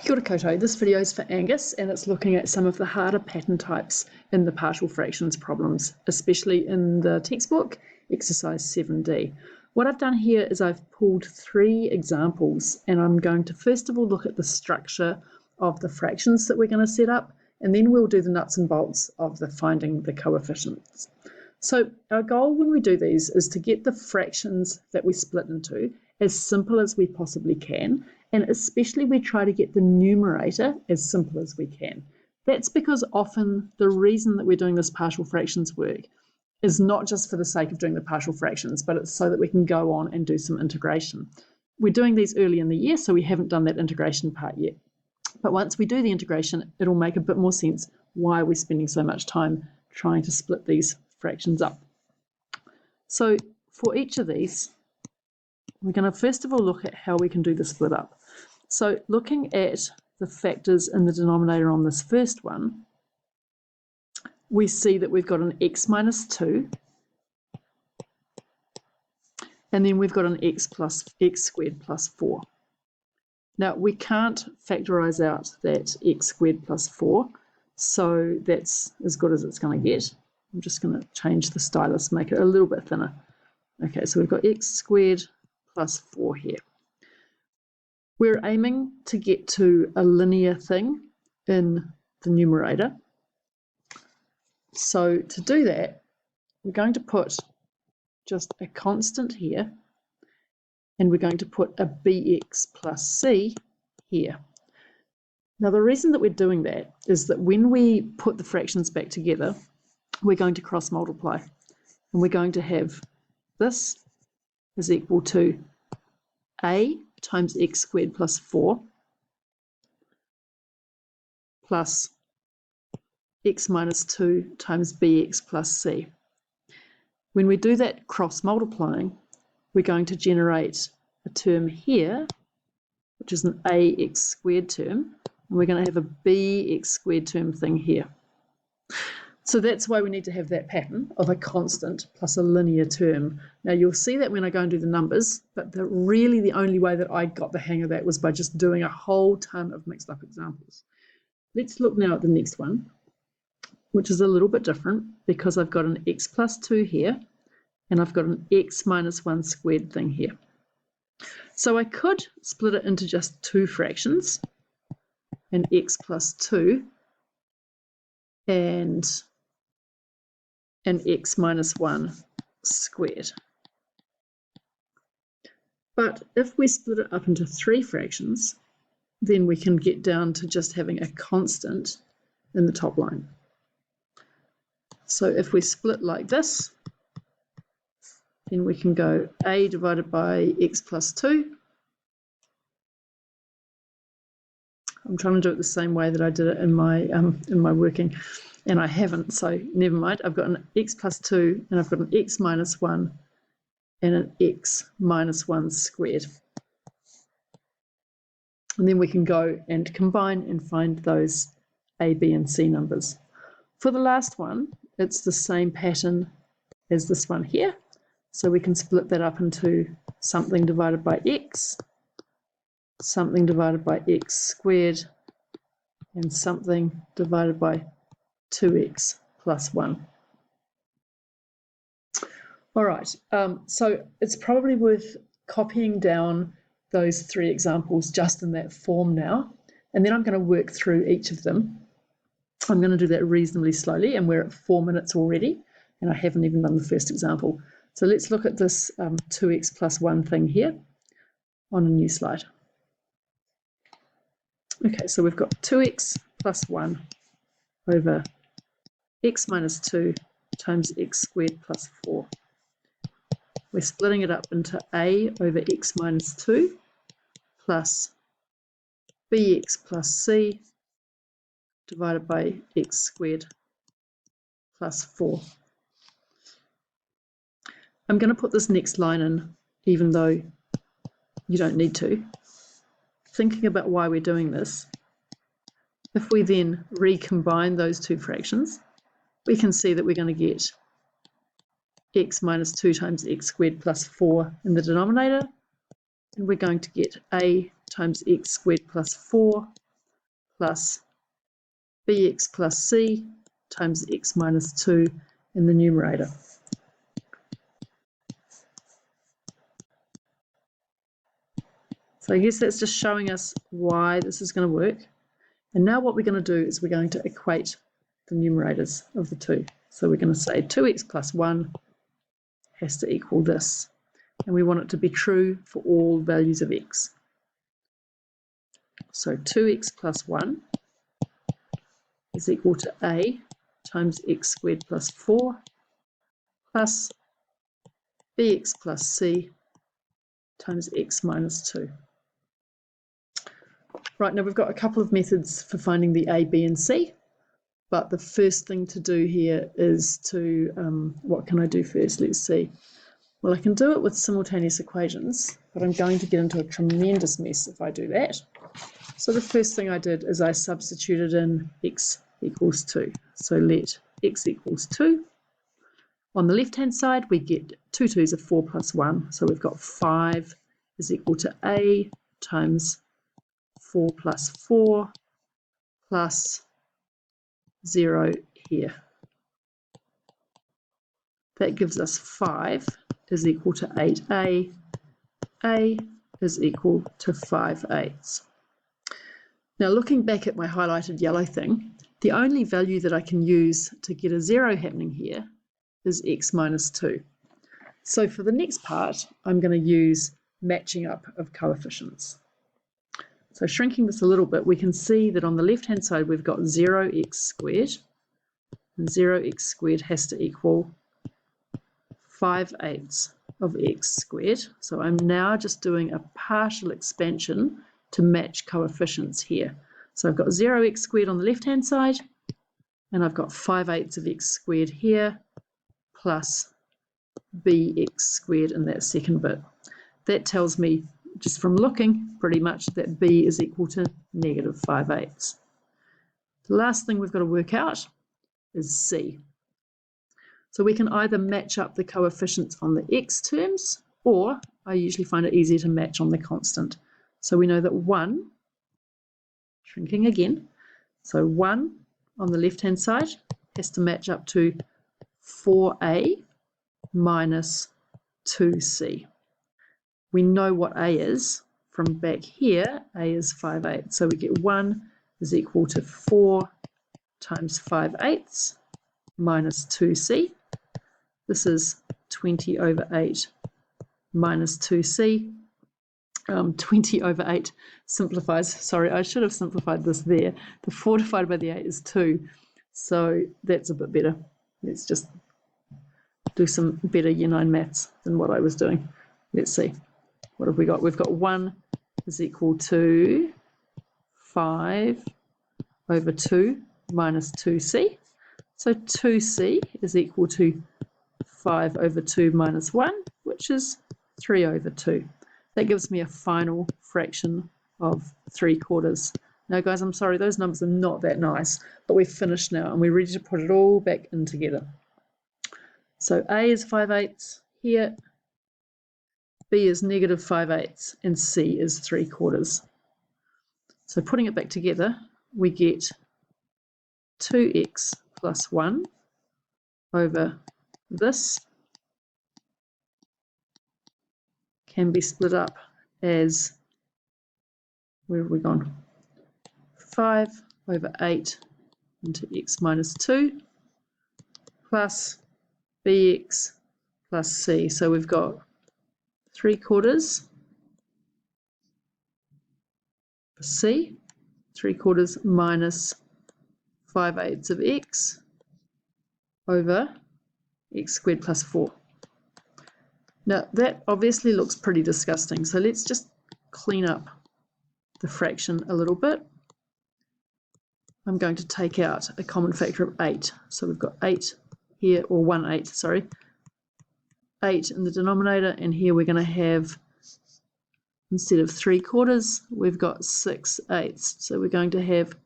Kia ora koutou. This video is for Angus and it's looking at some of the harder pattern types in the partial fractions problems, especially in the textbook, exercise 7D. What I've done here is I've pulled 3 examples and I'm going to first of all look at the structure of the fractions that we're going to set up, and then we'll do the nuts and bolts of finding the coefficients. So our goal when we do these is to get the fractions that we split into as simple as we possibly can, and especially we try to get the numerator as simple as we can. That's because often the reason that we're doing this partial fractions work is not just for the sake of doing the partial fractions, but it's so that we can go on and do some integration. We're doing these early in the year, so we haven't done that integration part yet. But once we do the integration, it'll make a bit more sense why we're spending so much time trying to split these fractions up. So for each of these, we're going to first of all look at how we can do the split up. So looking at the factors in the denominator on this first one, we see that we've got an x minus 2, and then we've got an x squared plus 4. Now we can't factorize out that x squared plus 4, so that's as good as it's going to get. I'm just going to change the stylus, make it a little bit thinner. Okay, so we've got x squared plus 4 here. We're aiming to get to a linear thing in the numerator. So to do that, we're going to put just a constant here, and we're going to put a bx plus c here. Now the reason that we're doing that is that when we put the fractions back together, we're going to cross multiply, and we're going to have this is equal to a times x squared plus 4 plus x minus 2 times bx plus c. When we do that cross multiplying, we're going to generate a term here, which is an ax squared term, and we're going to have a bx squared term thing here. So that's why we need to have that pattern of a constant plus a linear term. Now you'll see that when I go and do the numbers, but really the only way that I got the hang of that was by just doing a whole ton of mixed up examples. Let's look now at the next one, which is a little bit different because I've got an x plus 2 here, and I've got an x minus 1 squared thing here. So I could split it into just 2 fractions, an x plus 2 and an x minus 1 squared. But if we split it up into 3 fractions, then we can get down to just having a constant in the top line. So if we split like this, then we can go a divided by x plus 2. I'm trying to do it the same way that I did it in my working, and I haven't, so never mind. I've got an x plus 2, and I've got an x minus 1, and an x minus 1 squared. And then we can go and combine and find those a, b, and c numbers. For the last one, it's the same pattern as this one here. So we can split that up into something divided by x, something divided by x squared, and something divided by 2x plus 1. All right, so it's probably worth copying down those 3 examples just in that form now, and then I'm going to work through each of them. I'm going to do that reasonably slowly, and we're at 4 minutes already, and I haven't even done the first example. So let's look at this 2x plus 1 thing here on a new slide. Okay, so we've got 2x plus 1 over x minus 2 times x squared plus 4. We're splitting it up into a over x minus 2 plus bx plus c divided by x squared plus 4. I'm going to put this next line in, even though you don't need to. Thinking about why we're doing this, if we then recombine those 2 fractions, we can see that we're going to get x minus 2 times x squared plus 4 in the denominator, and we're going to get a times x squared plus 4 plus bx plus c times x minus 2 in the numerator. So I guess that's just showing us why this is going to work. And now what we're going to do is we're going to equate the numerators of the two. So we're going to say 2x plus 1 has to equal this. And we want it to be true for all values of x. So 2x plus 1 is equal to a times x squared plus 4 plus bx plus c times x minus 2. Right, now we've got a couple of methods for finding the a, b and c, but the first thing to do here is to, what can I do first? Let's see. Well, I can do it with simultaneous equations, but I'm going to get into a tremendous mess if I do that. So the first thing I did is I substituted in x equals 2. So let x equals 2. On the left-hand side, we get 2 2's are 4 plus 1. So we've got 5 is equal to a times 4 plus 4 plus 0 here. That gives us 5 is equal to 8a. A is equal to 5/8. Now looking back at my highlighted yellow thing, the only value that I can use to get a 0 happening here is x minus 2. So for the next part, I'm going to use matching up of coefficients. So shrinking this a little bit, we can see that on the left-hand side we've got 0x squared, and 0x squared has to equal 5/8 of x squared. So I'm now just doing a partial expansion to match coefficients here. So I've got 0x squared on the left-hand side, and I've got 5/8 of x squared here, plus bx squared in that second bit. That tells me, just from looking, pretty much that b is equal to negative 5/8. The last thing we've got to work out is c. So we can either match up the coefficients on the x terms, or I usually find it easier to match on the constant. So we know that 1, shrinking again, so 1 on the left-hand side has to match up to 4a minus 2c. We know what a is from back here. A is 5/8. So we get 1 is equal to 4 times 5/8 minus 2c. This is 20 over 8 minus 2c. 20 over 8 simplifies. Sorry, I should have simplified this there. The 4 divided by the 8 is 2. So that's a bit better. Let's just do some better year 9 maths than what I was doing. Let's see. What have we got? We've got 1 is equal to 5 over 2 minus 2c. So 2c is equal to 5 over 2 minus 1, which is 3 over 2. That gives me a final fraction of 3/4. Now guys, I'm sorry, those numbers are not that nice, but we've finished now and we're ready to put it all back in together. So a is 5/8 here, b is negative 5/8, and c is 3/4. So putting it back together, we get 2x plus 1 over this can be split up as, where have we gone? 5 over 8 into x minus 2 plus bx plus c. So we've got 3/4 for c, 3/4 minus 5/8 of x over x squared plus 4. Now that obviously looks pretty disgusting, so let's just clean up the fraction a little bit. I'm going to take out a common factor of 8. So we've got 8 here, or 1/8, sorry. 8 in the denominator, and here we're going to have, instead of 3/4, we've got 6/8. So we're going to have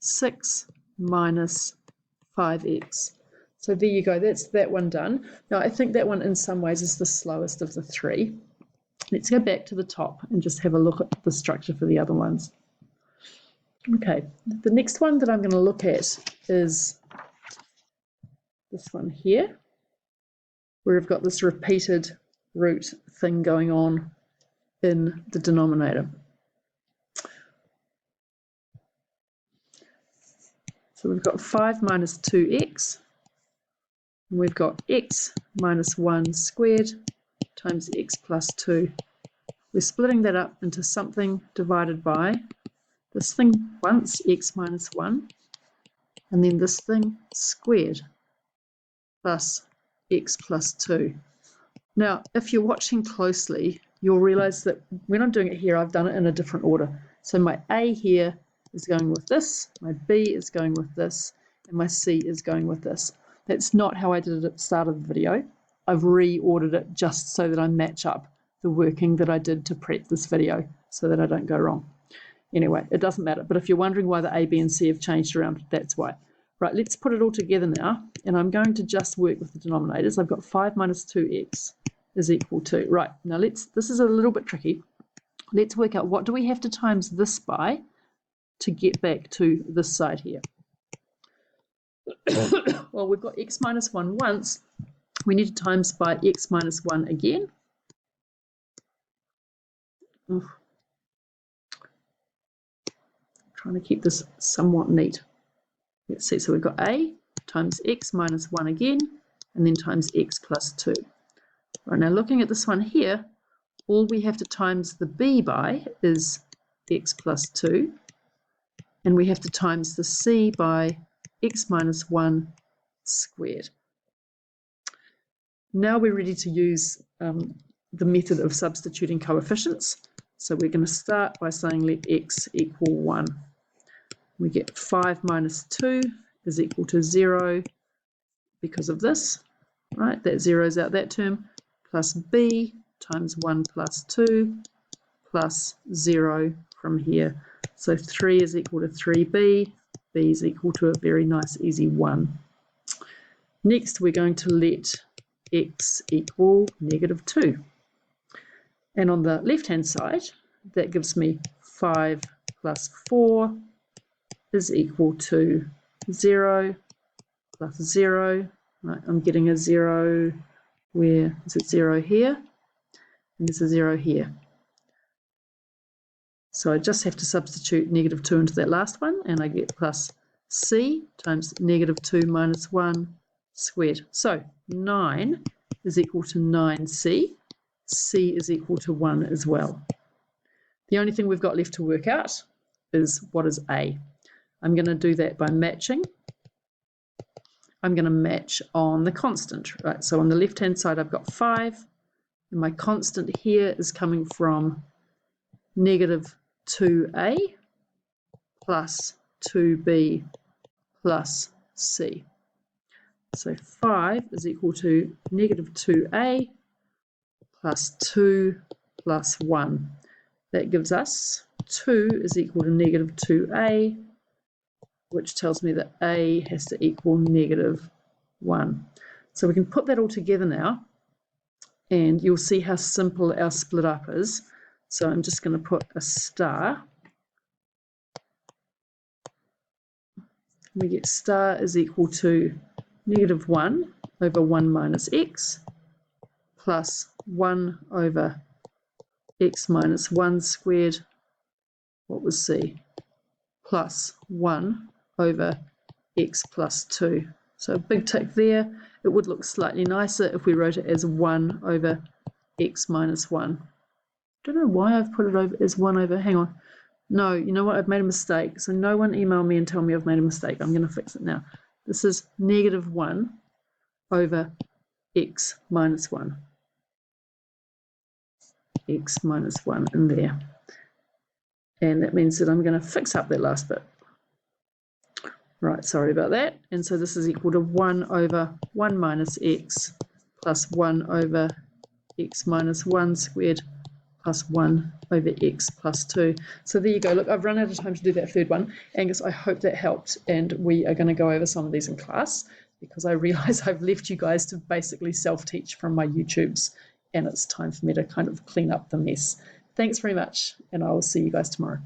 6 minus 5x. So there you go, that's that one done. Now I think that one in some ways is the slowest of the three. Let's go back to the top and just have a look at the structure for the other ones. Okay, the next one that I'm going to look at is this one here, where I've got this repeated root thing going on in the denominator. So we've got 5 minus 2x, and we've got x minus 1 squared times x plus 2. We're splitting that up into something divided by this thing once, x minus 1, and then this thing squared plus x plus 2. Now, if you're watching closely, you'll realize that when I'm doing it here, I've done it in a different order. So my A here is going with this, my B is going with this, and my C is going with this. That's not how I did it at the start of the video. I've reordered it just so that I match up the working that I did to prep this video so that I don't go wrong. Anyway, it doesn't matter. But if you're wondering why the A, B, and C have changed around, that's why. Right, let's put it all together now, and I'm going to just work with the denominators. I've got 5 minus 2x is equal to, right, now this is a little bit tricky. Let's work out what do we have to times this by to get back to this side here. Well, we've got x minus 1 once. We need to times by x minus 1 again. I'm trying to keep this somewhat neat. Let's see, so we've got a times x minus 1 again, and then times x plus 2. Right, now looking at this one here, all we have to times the b by is x plus 2, and we have to times the c by x minus 1 squared. Now we're ready to use the method of substituting coefficients. So we're going to start by saying let x equal 1. We get 5 minus 2 is equal to 0 because of this, right? That zeroes out that term, plus b times 1 plus 2 plus 0 from here. So 3 is equal to 3b, b is equal to a very nice easy 1. Next we're going to let x equal negative 2. And on the left hand side, that gives me 5 plus 4 is equal to 0 plus 0. Right, I'm getting a 0, where is it 0 here? And there's a 0 here. So I just have to substitute negative 2 into that last one, and I get plus c times negative 2 minus 1 squared. So 9 is equal to 9c. C is equal to 1 as well. The only thing we've got left to work out is what is A. I'm going to do that by matching. I'm going to match on the constant, right? So on the left-hand side, I've got 5, and my constant here is coming from negative 2a plus 2b plus c. So 5 is equal to negative 2a plus 2 plus 1. That gives us 2 is equal to negative 2a, which tells me that a has to equal negative 1. So we can put that all together now, and you'll see how simple our split up is. So I'm just going to put a star. We get star is equal to negative 1 over 1 minus x plus 1 over x minus 1 squared, what was c, plus 1 over x plus 2. So a big tick there. It would look slightly nicer if we wrote it as 1 over x minus 1. I don't know why I've put it over as 1 over, hang on. No, you know what, I've made a mistake. So no one email me and tell me I've made a mistake. I'm going to fix it now. This is negative 1 over x minus 1. X minus 1 in there. And that means that I'm going to fix up that last bit. Right, sorry about that. And so this is equal to 1 over 1 minus x plus 1 over x minus 1 squared plus 1 over x plus 2. So there you go. Look, I've run out of time to do that third one. Angus, I hope that helped. And we are going to go over some of these in class because I realise I've left you guys to basically self-teach from my YouTubes, and it's time for me to kind of clean up the mess. Thanks very much, and I will see you guys tomorrow.